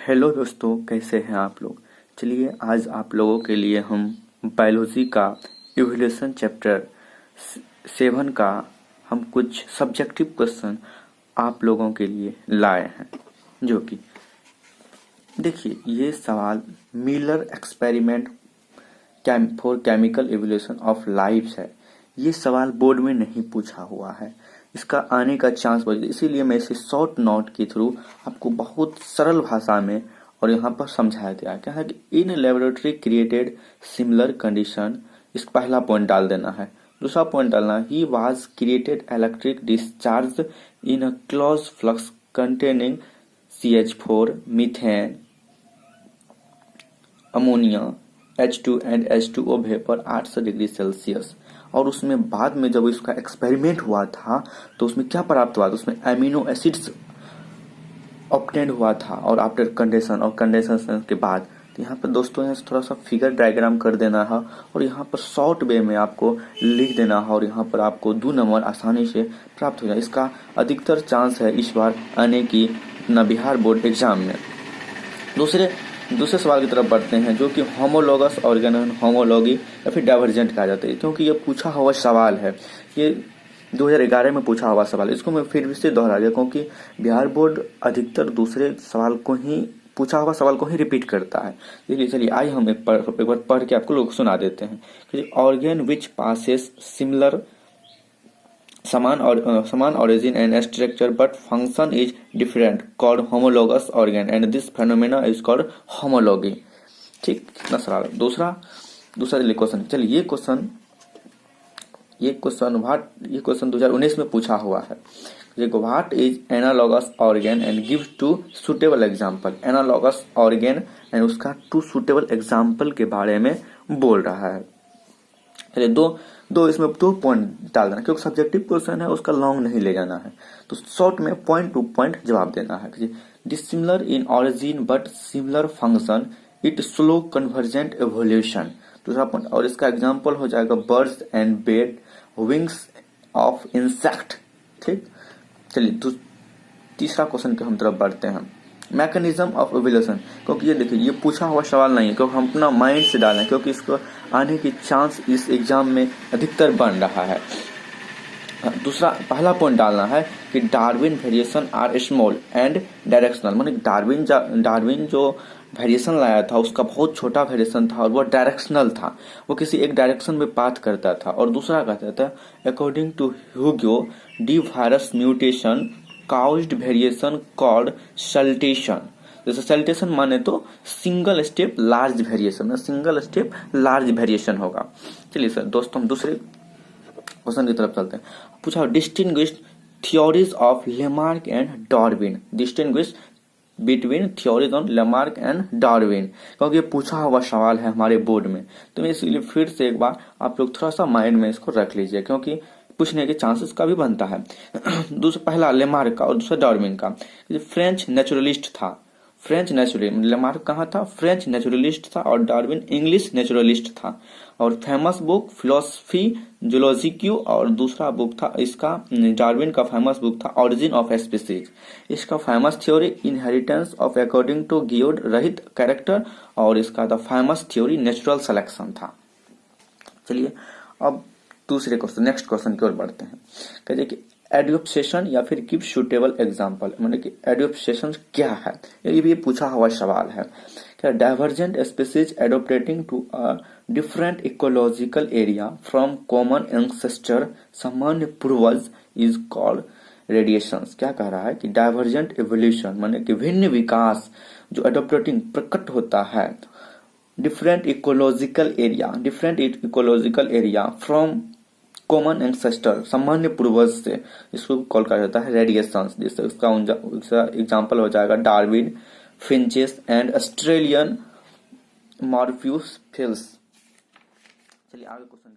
Hello दोस्तों, कैसे हैं आप लोग। चलिए आज आप लोगों के लिए हम बायोलॉजी का इवोल्यूशन चैप्टर 7 का हम कुछ सब्जेक्टिव क्वेश्चन आप लोगों के लिए लाए हैं। जो कि देखिए, ये सवाल Miller experiment for chemical evolution of life है। ये सवाल बोर्ड में नहीं पूछा हुआ है, इसका आने का चांस बढ़, इसीलिए मैं इसे शॉर्ट नोट के थ्रू आपको बहुत सरल भाषा में और यहाँ पर समझाया गया क्या है कि in laboratory created similar condition. इस पहला पॉइंट डाल देना है। दूसरा पॉइंट डालना, he was created electric discharge in a close flux containing CH4 methane ammonia H2 and H2O vapour 800 degree Celsius. और उसमें बाद में जब इसका एक्सपेरिमेंट हुआ था तो उसमें क्या प्राप्त हुआ था, उसमें एमिनो एसिड्स ऑब्टेन हुआ था। और आफ्टर कंडेंसन और कंडेंसेशन के बाद, तो यहाँ पर दोस्तों यहाँ थोड़ा सा फिगर डायग्राम कर देना है और यहाँ पर शॉर्ट वे में आपको लिख देना है और यहाँ पर आपको 2 नंबर आसानी से प्राप्त हो जाए। इसका अधिकतर चांस है इस बार आने की अपना बिहार बोर्ड एग्जाम में। दूसरे सवाल की तरफ बढ़ते हैं, जो कि होमोलॉगस ऑर्गेन होमोलॉगी या फिर डाइवर्जेंट कहा जाता है, क्योंकि ये पूछा हुआ सवाल है। ये 2011 में पूछा हुआ सवाल है। इसको मैं फिर से दोहरा दिया क्योंकि बिहार बोर्ड अधिकतर दूसरे सवाल को ही, पूछा हुआ सवाल को ही रिपीट करता है। इसलिए चलिए आइए हम एक बार पढ़ के आपको लोग सुना देते हैं। ऑर्गेन विच पासेस सिमिलर समान origin and structure but function is different called homologous organ and this phenomena is called homology। ठीक, कितना सरल। दूसरा क्वेश्चन, चलिए ये क्वेश्चन 2019 में पूछा हुआ है। What is analogous organ and give 2 suitable example. Analogous organ and उसका 2 सुटेबल एग्जाम्पल के बारे में बोल रहा है। चलिए इसमें 2 पॉइंट डाल देना, क्योंकि सब्जेक्टिव क्वेश्चन है, उसका लॉन्ग नहीं ले जाना है। तो शॉर्ट में पॉइंट टू पॉइंट जवाब देना है। Dissimilar in origin but similar function, it slow convergent evolution. दूसरा पॉइंट, और इसका एग्जांपल हो जाएगा birds and bed wings of insect. ठीक, चलिए तीसरा क्वेश्चन के हम तरफ बढ़ते हैं। मैकेनिज्म ऑफ एवोल्यूशन, क्योंकि ये देखिए ये पूछा हुआ सवाल नहीं है, क्योंकि हम अपना माइंड से डालें, क्योंकि इसको आने की चांस इस एग्जाम में अधिकतर बन रहा है। पहला पॉइंट डालना है कि Darwin variation are small and directional. माने डार्विन जो वेरिएशन लाया था उसका बहुत छोटा वेरिएशन था और वो डायरेक्शनल था, वो किसी एक डायरेक्शन में पाथ करता था। और दूसरा कहता था according to Hugo de Vries mutation caused variation called saltation. जैसे सल्टेशन माने तो सिंगल स्टेप लार्ज वेरिएशन होगा। चलिए सर दोस्तों, हम दूसरे क्वेश्चन की तरफ चलते हैं। पूछा distinguish theories of Lamarck and Darwin. Distinguish between theories on Lamarck and Darwin, क्योंकि ये पूछा हुआ सवाल है हमारे बोर्ड में। तो मैं इसलिए फिर से एक बार आप लोग थोड़ा सा माइंड में इसको रख लीजिए, क्योंकि पूछने के चांसेस का भी बनता है। पहला लेमार्क का और दूसरा डार्विन का। फ्रेंच नेचुरलिस्ट था, लेमार्क कहाँ था, फ्रेंच नेचुरलिस्ट था और डार्विन इंग्लिश नेचुरलिस्ट था। और फेमस बुक फिलोसफी जूलॉजिक्यू, और दूसरा बुक था इसका, डार्विन का फेमस बुक था ऑरिजिन ऑफ स्पीसीज। इसका famous theory inheritance of according to गियोड रहित कैरेक्टर, और इसका the famous theory natural selection था। चलिए अब नेक्स्ट क्वेश्चन की ओर बढ़ते हैं। कहते हैं कि एडियोप्सिएशन या फिर गिव सुटेबल एग्जांपल। मतलब कि एडियोप्सिएशन क्या है, ये भी पूछा हुआ सवाल है। क्या divergent species adapting to a different ecological area from common ancestor, सामान्य पूर्वज, इज कॉल्ड रेडिएशंस। क्या कह रहा है कि डाइवर्जेंट एवोल्यूशन माने कि भिन्न विकास जो एडोप्टेटिंग प्रकट होता है different ecological area from common ancestor, सामान्य पूर्वज से, इसको कॉल करा जाता है रेडिएशंस। जिससे इसका एग्जांपल हो जाएगा डार्विन, फिंचेस एंड ऑस्ट्रेलियन मॉर्फ्यूस फिल्स। चलिए आगे क्वेश्चन